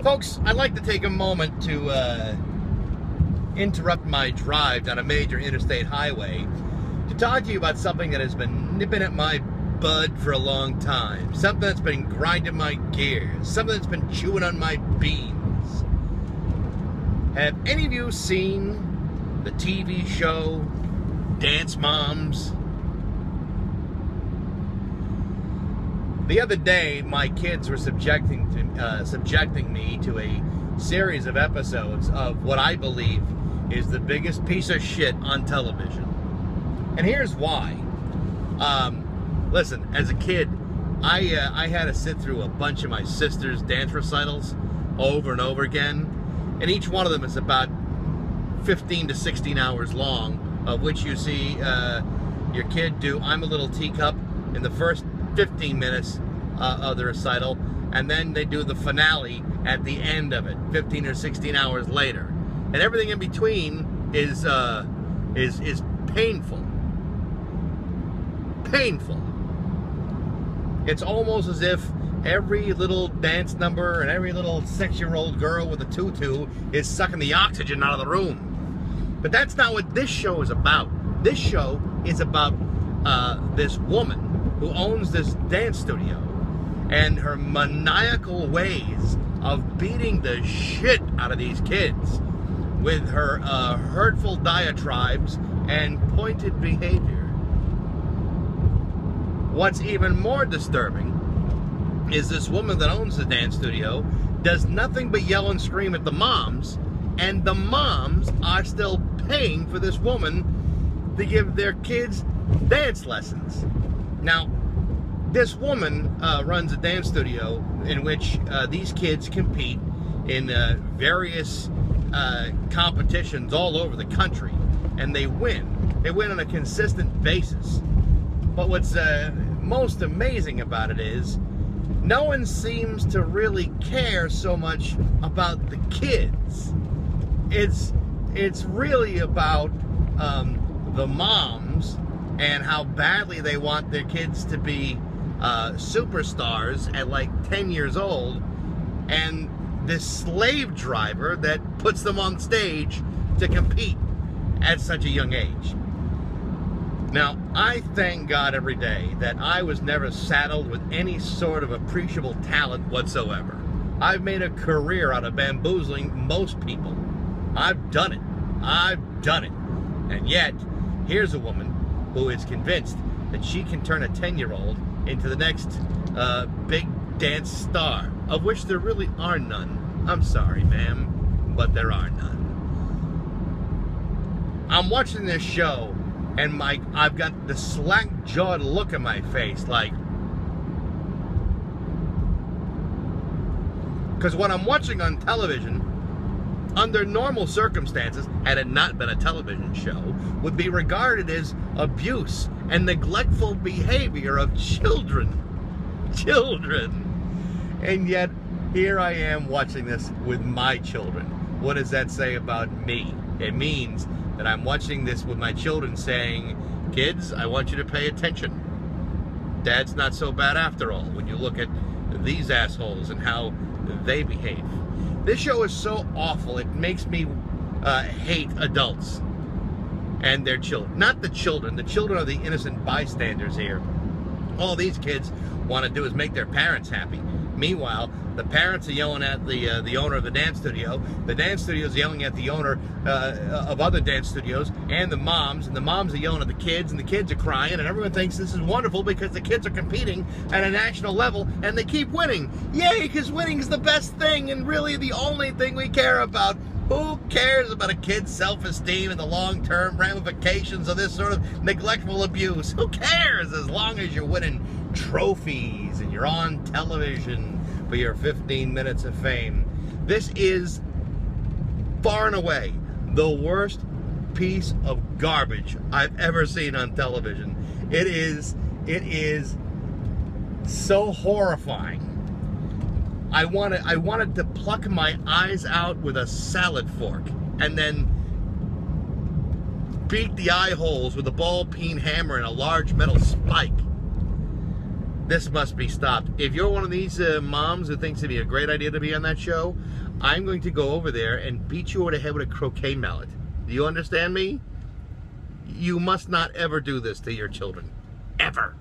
Folks, I'd like to take a moment to interrupt my drive down a major interstate highway to talk to you about something that has been nipping at my bud for a long time. Something that's been grinding my gears. Something that's been chewing on my beans. Have any of you seen the TV show Dance Moms? The other day, my kids were subjecting me to a series of episodes of what I believe is the biggest piece of shit on television. And here's why. Listen, as a kid, I had to sit through a bunch of my sister's dance recitals over and over again. And each one of them is about 15 to 16 hours long, of which you see your kid do I'm a Little Teacup in the first 15 minutes of the recital, and then they do the finale at the end of it, 15 or 16 hours later. And everything in between is painful. Painful. It's almost as if every little dance number and every little 6-year-old girl with a tutu is sucking the oxygen out of the room. But that's not what this show is about. This show is about this woman who owns this dance studio and her maniacal ways of beating the shit out of these kids with her hurtful diatribes and pointed behavior. What's even more disturbing is this woman that owns the dance studio does nothing but yell and scream at the moms, and the moms are still paying for this woman to give their kids dance lessons. Now, this woman runs a dance studio in which these kids compete in various competitions all over the country, and they win. They win on a consistent basis. But what's most amazing about it is no one seems to really care so much about the kids. It's really about the moms and how badly they want their kids to be superstars at like 10 years old, and this slave driver that puts them on stage to compete at such a young age. Now, I thank God every day that I was never saddled with any sort of appreciable talent whatsoever. I've made a career out of bamboozling most people. I've done it. I've done it. And yet, here's a woman who is convinced that she can turn a 10-year-old into the next big dance star, of which there really are none. I'm sorry, ma'am, but there are none. I'm watching this show, and I've got the slack-jawed look on my face, like, because what I'm watching on television, under normal circumstances, had it not been a television show, would be regarded as abuse and neglectful behavior of children. Children. And yet, here I am watching this with my children. What does that say about me? It means that I'm watching this with my children saying, kids, I want you to pay attention. Dad's not so bad after all when you look at these assholes and how they behave. This show is so awful, it makes me hate adults and their children. Not the children. The children are the innocent bystanders here. All these kids want to do is make their parents happy. Meanwhile, the parents are yelling at the owner of the dance studio. The dance studio is yelling at the owner of other dance studios, and the moms are yelling at the kids, and the kids are crying, and everyone thinks this is wonderful because the kids are competing at a national level, and they keep winning. Yay, because winning is the best thing, and really the only thing we care about. Who cares about a kid's self-esteem and the long-term ramifications of this sort of neglectful abuse? Who cares, as long as you're winning trophies and you're on television for your 15 minutes of fame? This is far and away the worst piece of garbage I've ever seen on television. It is so horrifying. I wanted to pluck my eyes out with a salad fork and then beat the eye holes with a ball peen hammer and a large metal spike. This must be stopped. If you're one of these moms who thinks it'd be a great idea to be on that show, I'm going to go over there and beat you over the head with a croquet mallet. Do you understand me? You must not ever do this to your children. Ever.